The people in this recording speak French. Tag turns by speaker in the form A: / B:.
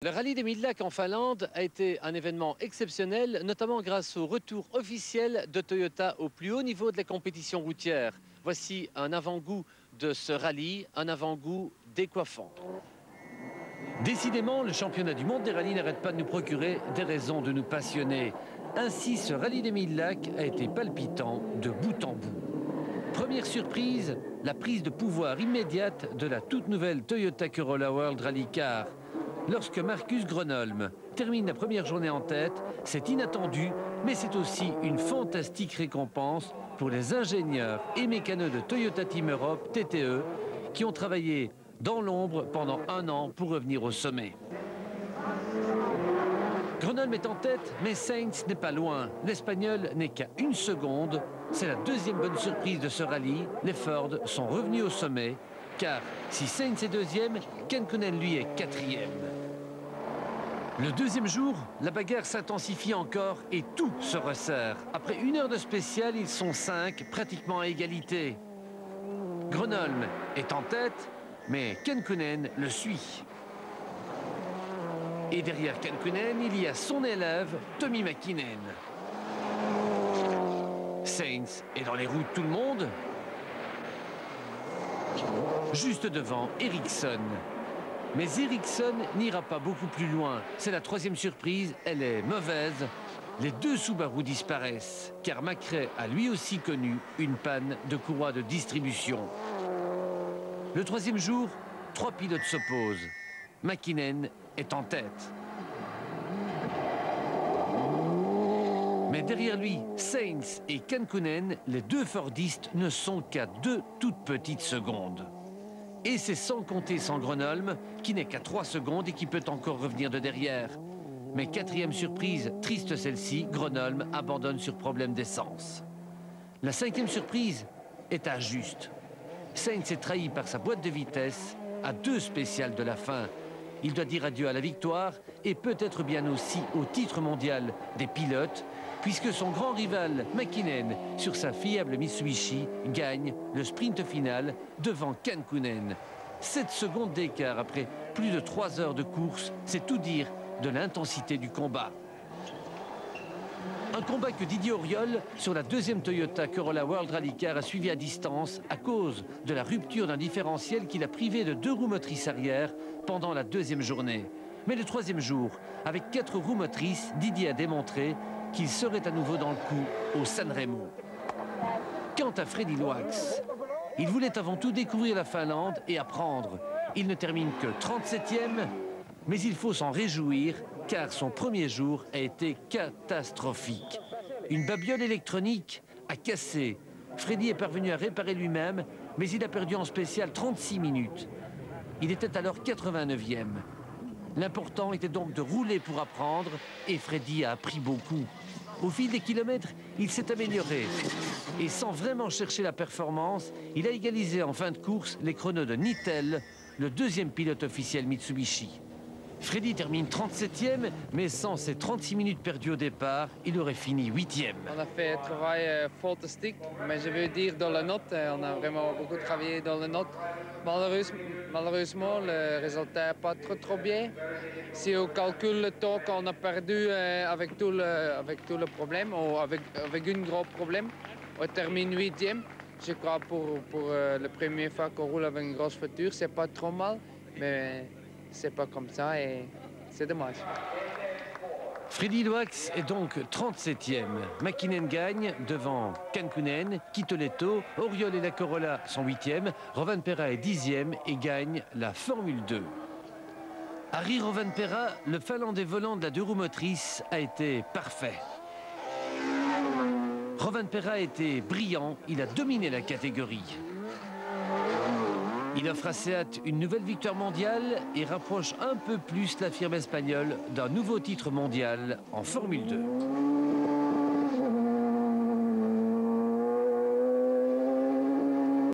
A: Le rallye des Mille Lacs en Finlande a été un événement exceptionnel, notamment grâce au retour officiel de Toyota au plus haut niveau de la compétition routière. Voici un avant-goût de ce rallye, un avant-goût décoiffant. Décidément, le championnat du monde des rallyes n'arrête pas de nous procurer des raisons de nous passionner. Ainsi, ce rallye des Mille Lacs a été palpitant de bout en bout. Première surprise, la prise de pouvoir immédiate de la toute nouvelle Toyota Corolla World Rally Car. Lorsque Marcus Gronholm termine la première journée en tête, c'est inattendu, mais c'est aussi une fantastique récompense pour les ingénieurs et mécanos de Toyota Team Europe, TTE, qui ont travaillé dans l'ombre pendant un an pour revenir au sommet. Gronholm est en tête, mais Sainz n'est pas loin. L'Espagnol n'est qu'à 1 seconde. C'est la deuxième bonne surprise de ce rallye. Les Ford sont revenus au sommet, car si Sainz est deuxième, Kekkonen lui est quatrième. Le deuxième jour, la bagarre s'intensifie encore et tout se resserre. Après 1 heure de spécial, ils sont 5, pratiquement à égalité. Gronholm est en tête, mais Kekkonen le suit. Et derrière Kekkonen, il y a son élève, Tommi Mäkinen. Sainz est dans les roues de tout le monde. Juste devant, Ericsson. Mais Ericsson n'ira pas beaucoup plus loin. C'est la troisième surprise, elle est mauvaise. Les deux Subaru disparaissent, car McRae a lui aussi connu une panne de courroie de distribution. Le troisième jour, 3 pilotes s'opposent. Mäkinen est en tête. Mais derrière lui, Sainz et Kekkonen, les deux Fordistes, ne sont qu'à 2 toutes petites secondes. Et c'est sans compter sans Gronholm, qui n'est qu'à 3 secondes et qui peut encore revenir de derrière. Mais quatrième surprise, triste celle-ci, Gronholm abandonne sur problème d'essence. La cinquième surprise est injuste. Sainz est trahi par sa boîte de vitesse à 2 spéciales de la fin. Il doit dire adieu à la victoire et peut-être bien aussi au titre mondial des pilotes, puisque son grand rival, Mäkinen, sur sa fiable Mitsubishi, gagne le sprint final devant Kekkonen. 7 secondes d'écart après plus de 3 heures de course, c'est tout dire de l'intensité du combat. Un combat que Didier Auriol, sur la deuxième Toyota Corolla World Rally Car, a suivi à distance à cause de la rupture d'un différentiel qui l'a privé de 2 roues motrices arrière pendant la deuxième journée. Mais le troisième jour, avec 4 roues motrices, Didier a démontré qu'il serait à nouveau dans le coup au Sanremo. Quant à Freddie Loax, il voulait avant tout découvrir la Finlande et apprendre. Il ne termine que 37e, mais il faut s'en réjouir, car son premier jour a été catastrophique. Une babiole électronique a cassé. Freddie est parvenu à réparer lui-même, mais il a perdu en spécial 36 minutes. Il était alors 89e. L'important était donc de rouler pour apprendre, et Freddie a appris beaucoup. Au fil des kilomètres, il s'est amélioré. Et sans vraiment chercher la performance, il a égalisé en fin de course les chronos de Nittel, le deuxième pilote officiel Mitsubishi. Freddie termine 37e, mais sans ses 36 minutes perdues au départ, il aurait fini 8e.
B: On a fait un travail fantastique, mais je veux dire dans la note, on a vraiment beaucoup travaillé dans la note. Malheureusement, le résultat n'est pas trop bien. Si on calcule le temps qu'on a perdu avec tout le problème, ou avec un gros problème, on termine 8e. Je crois pour la première fois qu'on roule avec une grosse voiture, c'est pas trop mal, mais c'est pas comme ça et c'est dommage.
A: Freddie Loax est donc 37e. Mäkinen gagne devant Kekkonen, Kitoletto, Auriol et la Corolla sont 8e, Rovanperä est 10e et gagne la Formule 2. Harri Rovanperä, le Finlandais volant de la 2 roues motrices, a été parfait. Rovanperä a été brillant, il a dominé la catégorie. Il offre à Seat une nouvelle victoire mondiale et rapproche un peu plus la firme espagnole d'un nouveau titre mondial en Formule 2.